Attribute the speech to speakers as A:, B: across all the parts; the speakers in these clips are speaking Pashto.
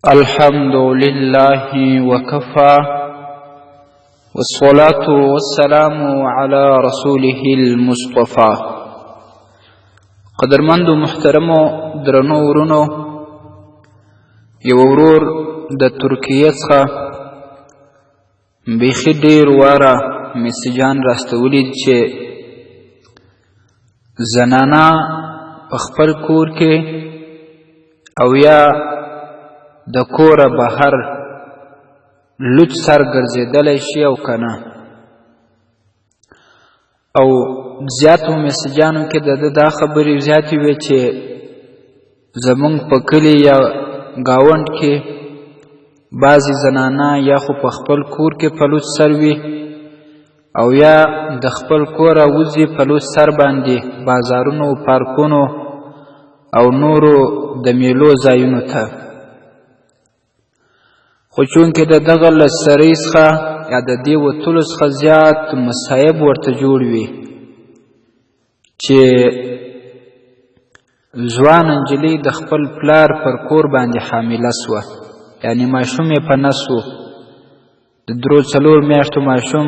A: الحمد لله وكفى والصلاة والسلام على رسوله المصطفى. قدرمند و محترمو درنو ورونو، یو ورور د ترکیه څخه بیخي ډیر واره میسیجان راستولي چې زنانه په خپل کور کې او یا د کوره بهر لوڅ سر ګرځېدلی شي او که نه. او زیاتو میسیجانو کې د ده دا خبرې زیاتې وې چې زمونږ په کلي یا ګاونډ کې بعضې زنانه یا خو په خپل کور کې په لوڅ سر وي او یا د خپل کوره وځي په لوڅ سر باندې بازارونو، پارکونو او نورو د میلو ځایونو ته. خو چونکې د دغه له سرۍ څخه یا د دې وتلو څخه زیات مصایب ورته جوړ وي چې ځوانه نجلۍ د خپل پلار پر کور باندې حامله سوه، یعنې ماشوم یې په نس و. د 3-4 میاشتو ماشوم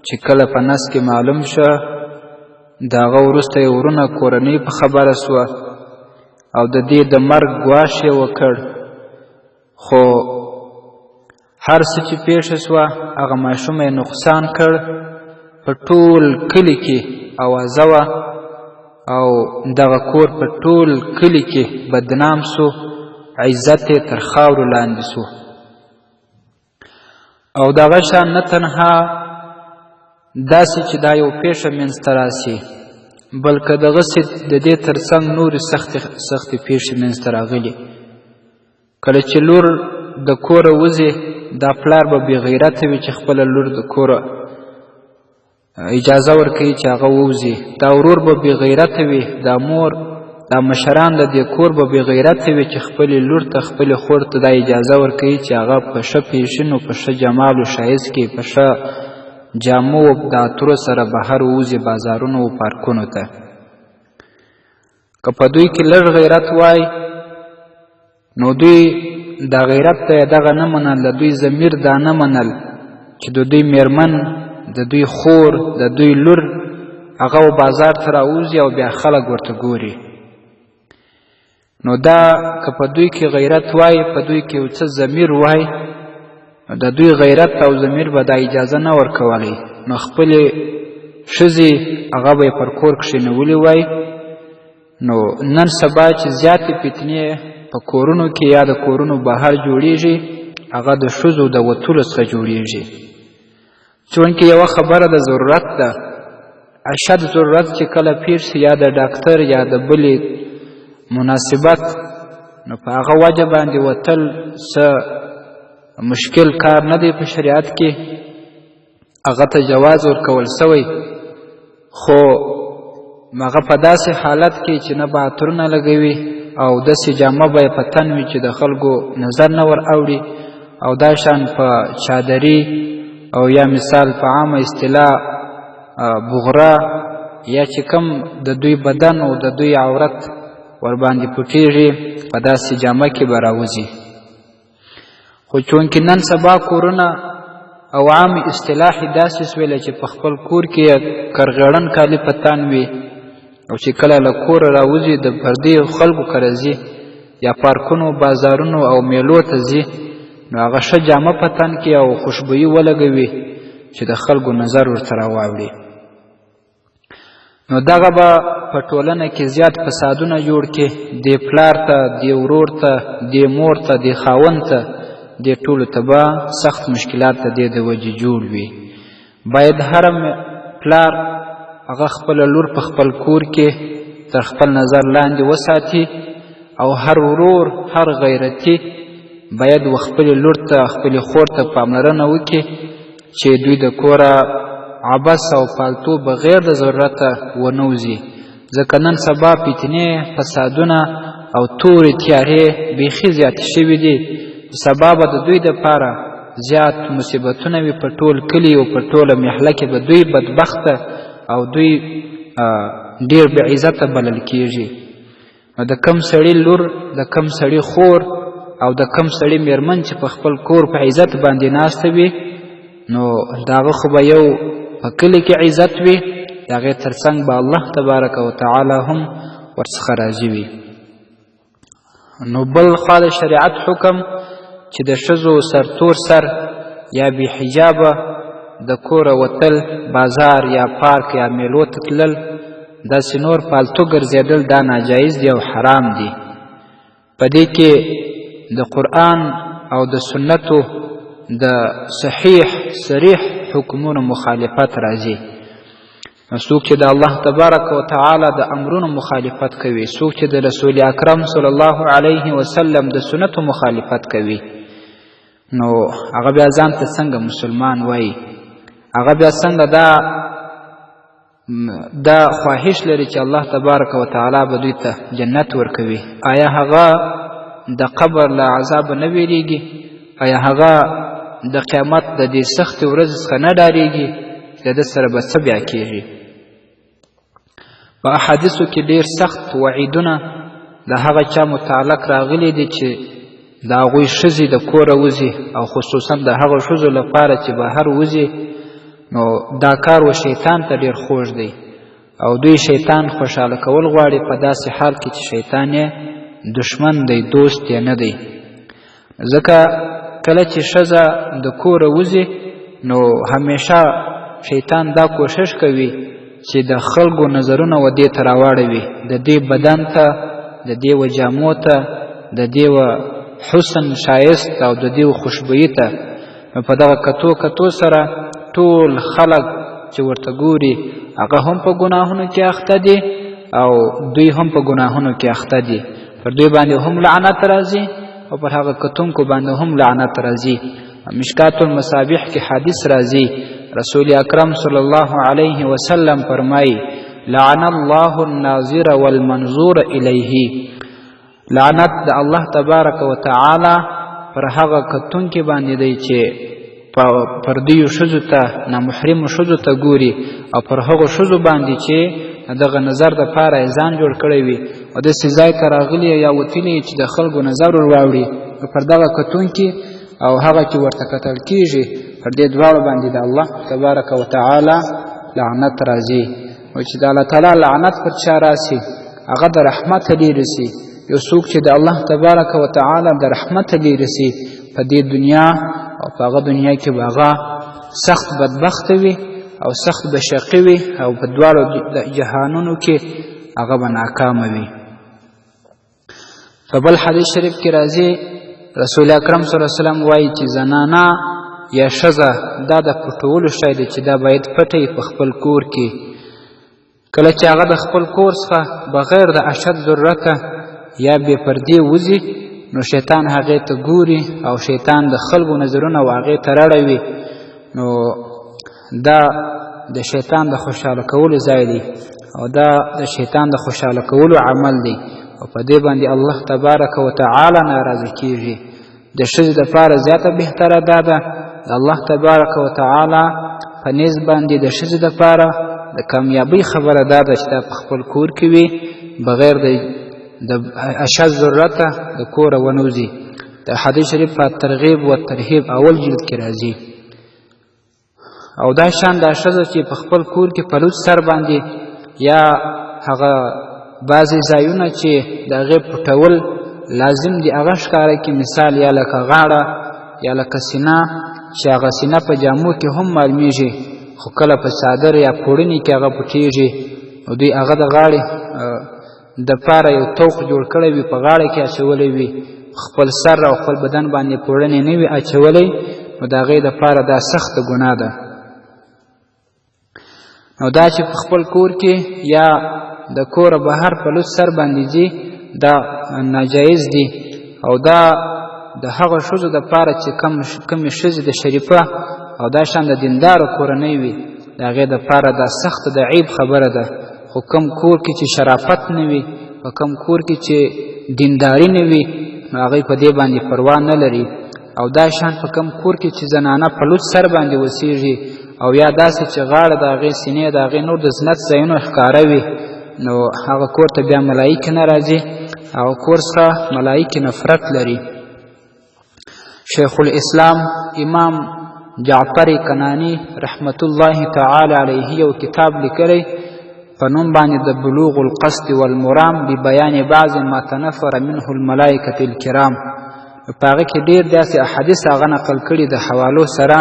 A: چې کله په نس کې معلوم شه، د هغه وروسته یې ورونه کورنۍ په خبره سوه او د دې د مرګ ګواښ یې وکړ. خو هر څه چې پیښه سوه هغه ماشوم یې نقصان کړ، په ټول کلي کې اوازه وه او دغه کور په ټول کلي کې بدنام سو، عزت یې تر خاورو لاندې سو. او دغه شان نه تنها داسې چې دا یو پیښه منځته راسي، بلکې دغسې د دې تر څنګ نورې سختې پیښې منځته راغلي. کله چې لور د کوره وځي، دا پلار به بې غیرته وي چې خپله لور د کوره اجازه ورکوي چې هغه ووځي. دا ورور به بې غیرته وي، دا مور، دا مشران د دې کور به بې غیرته وي چې خپلې لور ته، خپلې خور ته دا اجازه ورکوي چې هغه په ښه پیشنو، په ښه جمال و ښایست کې، په ښه جامو او د عطرو سره بهر ووځي بازارونو و پارکونو ته. که په دوی کې لږ غیرت وای نو دوی دا غیرت ته یې دغه نه منل، د دوی ضمیر دا نه منل چې د دوی میرمن، د دوی خور، د دوی لور هغه و بازار ته راوځي او بیا خلک ورته ګوري. نو دا که په دوی کې غیرت وای، په دوی کې یو څه ضمیر وای، د دوی غیرت او ضمیر به دا اجازه نه ورکولی، نو خپلې ښځې هغه به یې پر کور کښېنولي وای. نو نن سبا چې زیاتې فتنې په کورونو کې یا د کورونو بهر جوړیږي، هغه د ښځو د وتلو څخه جوړیږي. چونکې یوه خبره د ضرورت ده، اشد ضرورت چې کله پېښ شي، یا د ډاکټر یا د بلې مناسبت، نو په هغه وجه باندې وتل څه مشکل کار نه دی په شریعت کې، هغه ته جواز ورکول سوی. خو هغه په داسې حالت کې چې نه به عطرونه لګوي او داسې جامه به یې په تن وي چې د خلکو نظر نه ور اوړي، او دا شان په چادري او یا مثال په عامه اصطلاح بغره، یا چې کم د دوی بدن او د دوی عورت ور باندې پټېږي، په داسې جامه کې به راوځي. خو چونکې نن سبا کورونه او عامې اصطلاحي داسې سویله چې په خپل کور کې کرغړن کالي په تن وي، او چې کله له کوره راوځي د پردیو خلکو کره ځي یا پارکونو، بازارونو او میلو ته ځي، نو هغه ښه جامه په تن کې او خوشبويي ولګوي چې د خلکو نظر ورته راواوړي. نو دغه به په ټولنه کې زیات فسادونه جوړ کړي، دې پلار ته، دې ورور ته، دې مور ته، دې خاوند ته، دې ټولو ته به سخت مشکلات د دې د وجې جوړ وي. باید هر پلار هغه خپله لور په خپل کور کې تر خپل نظر لاندې وساتي، او هر ورور، هر غیرتي باید و خپلې لور ته، خپلې خور ته پاملرنه وکړي چې دوی د کوره عبث او پالتو بغیر د ضرورته ونه وځي. ځکه نن سبا فتنې، فسادونه او تورې تیارې بیخي زیاتې شوي دي. سبا به د دوی دپاره زیات مصیبتونه وي په ټول کلي او په ټوله محله کې به دوی بدبخته او دوی ډیر بې عزته بلل کېږي. د کم سړي لور، د کم سړي خور او د کم سړي میرمن چې په خپل کور په عزت باندې ناسته وي نو د هغه خو به یو په کلي کې عزت وي د هغې تر څنګ به الله تبارک وتعالی هم ورڅخه راضي وي. نو بل خوا د شریعت حکم چې د ښځو سرتور سر یا بې حجابه د کوره وتل، بازار یا پارک یا میلو ته تلل، داسې نور پالتو ګرځېدل دا ناجایز دي او حرام دي. په دې کې د قرآن او د سنتو د صحیح صریح حکمونو مخالفت راځي. نو څوک چې د الله تبارک وتعالی د امرونو مخالفت کوي، څوک چې د رسول اکرم صلی الله علیه وسلم د سنتو مخالفت کوي، نو هغه بیا ځان ته څنګه مسلمان وایي؟ هغه بیا څنګه دا خواهش لري چې الله تبارک وتعالی به دوی ته جنت ورکوي؟ آیا هغه د قبر له عذاب نه ویریږي؟ آیا هغه د قیامت د دې سختې ورځې څخه نه ډارېږي چې د ده سره به څه بیا کېږي؟ په احادیثو کې ډېر سخت وعیدونه د هغه چا متعلق راغلي دي چې د هغوی ښځې د کوره وځي، او خصوصا د هغو ښځو لپاره چې بهر وځي، نو دا کار و شیطان ته ډېر خوږ دی او دوی شیطان خوشحاله کول غواړي په داسې حال کې چې شیطان یې دشمن دی، دوست یې نه دی. ځکه کله چې ښځه د کوره وځي نو همیشه شیطان دا کوشش کوي چې د خلکو نظرونه و دې ته راواړوي، د دې بدن ته، د دې و جامو ته، د دې و حسن شایست او د دې و خوشبویي ته. په دغه کتو سره ټول خلک چې ورته ګوري هغه هم په ګناهونو کې اخته دي او دوی هم په ګناهونو کې اخته دي. پر دوی باندې هم لعنت راځي او پر هغه کتونکو باندې هم لعنت راځي. مشکات المصابیح کې حدیث راځي، رسول اکرم صلی الله علیه وسلم فرمایي: لعن الله الناظر والمنظور الیه. لعنت د الله تبارک وتعالی پر هغه کتونکي باندې دی چې پردیو ښځو ته، نامحرمو ښځو ته ګوري، او پر هغو ښځو باندې چې دغه نظر دپاره یې ځان جوړ کړی وي او داسې ځای ته راغلي یا وتلي چې د خلکو نظر ور واوړي، پر دغه کتونکي او هغه چې ورته کتل کېږي، پر دې دواړو باندې د الله تبارک وتعالی لعنت راځي. او چې د الله تعالی لعنت پر چا راسي هغه د رحمته لرې سي. یو څوک چې د الله تبارک وتعالی د رحمته لرې سي په دې دنیا او په هغه دنیا کې به هغه سخت بدبخته وي او سخت به شقي وي او په دواړو جهانونو کې هغه به ناکامه وي. په بل حدیث شریف کې راځي، رسول اکرم صلی الله علیه وسلم وایي چې زنانه یا ښځه دا د پټولو شی دی چې دا باید پټه په خپل کور کې. کله چې هغه د خپل کور څخه بغیر د اشد ضرورته یا بې پردې وځي نو شیطان هغې ته ګوري او شیطان د خلکو نظرونه و هغې ته راړوي. نو دا د شیطان د خوشحاله کولو ځای دی او دا د شیطان د خوشحاله کولو عمل دی او په دې باندې الله تبارک وتعالی ناراضه کېږي. د ښځې دپاره زیاته بهتره دا ده د الله تبارک وتعالی په نیز باندې د ښځې دپاره د کامیابۍ خبره دا ده چې دا په خپل کور کې وي بغیر د اشد ضرورته د کوره ونوځي. د حدیث شریف په ترغیب و ترهیب اول جلد کې راځي. او دا شان دا ښځه چې په خپل کور کې په لوڅ سر باندې یا هغه بعضې ځایونه چې د هغې پټول لازم دي هغه ښکاره کړي، مثال یا لکه غاړه یا لکه سینه، چې هغه سینه په جامو کې هم معلومیږي خو کله په څادر یا پوړني کې هغه پټېږي. او دوی هغه د غاړې د پاره یو توق جوړ کړی وي، په غاړه کې اچولی وي، خپل سر او خپل بدن باندې پوړنې نه وي اچولی، نو د هغې دپاره دا سخته ګناه ده. نو دا چې په خپل کور کې یا د کوره بهر په لوڅ سر باندې ځي دا ناجایز دي. او دا د هغه ښځو دپاره چې کمې ښځې د شریفه او دا شان د دیندارو کورنۍ وي د هغې دپاره دا سخته د عیب خبره ده. خو کم کور کې چې شرافت نه وي، په کم کور کې چې دینداري نه وي، نو هغوی په دې باندې پروا نه لري. او دا شان په کم کور کې چې زنانه په لوڅ سر باندې اوسېږي او یا داسې چې غاړه د هغې سینې د هغې نور د زینت ځایونه ښکاره وي، نو هغه کور ته بیا ملایکې نه راځي، هغه کور څخه ملایکې نفرت لري. شیخ الاسلام امام جعفر کنانی رحمت الله تعالی علیه یو کتاب لیکلی په نوم باندې د بلوغ القصد والمرام ببیان بعض ما تنفر منه الملائکة الکرام. په هغې کې ډېر داسې احادیث هغه نقل کړي د حوالو سره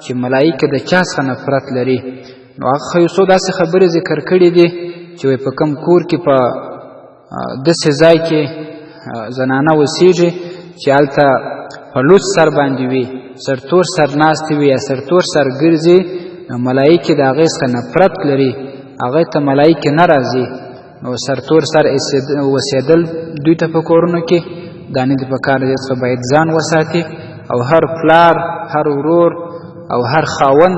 A: چې ملایکه د چا څخه نفرت لري. نو هغه یو څو داسې خبرې ذکر کړي دي چې په کوم کور کې په داسې ځای کې زنانه اوسېږي چې هلته په لوڅ سر باندې وي، سرتور سر ناستې وي یا سرتور سر ګرځي، نو ملایکې د هغې څخه نفرت لري، هغې ته ملایکې نه راځي. نو سرتور سر اوسېدل دوی ته په کورونو کې دا نه دي پکار، دې څخه باید ځان وساتي او هر پلار، هر ورور او هر خاوند،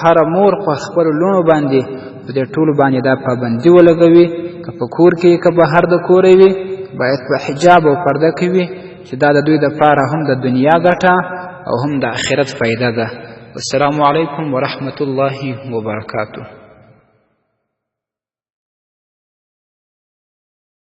A: هر مور په خپلو لوڼو باندې په دې ټولو باندې دا پابندي ولګوي، که په کور کې که بهر د کوره وي باید په حجاب او پرده کې وي، چې دا د دوی دپاره هم د دنیا ګټه او هم د آخرت فایده ده. والسلام علیکم ورحمة الله وبرکاته.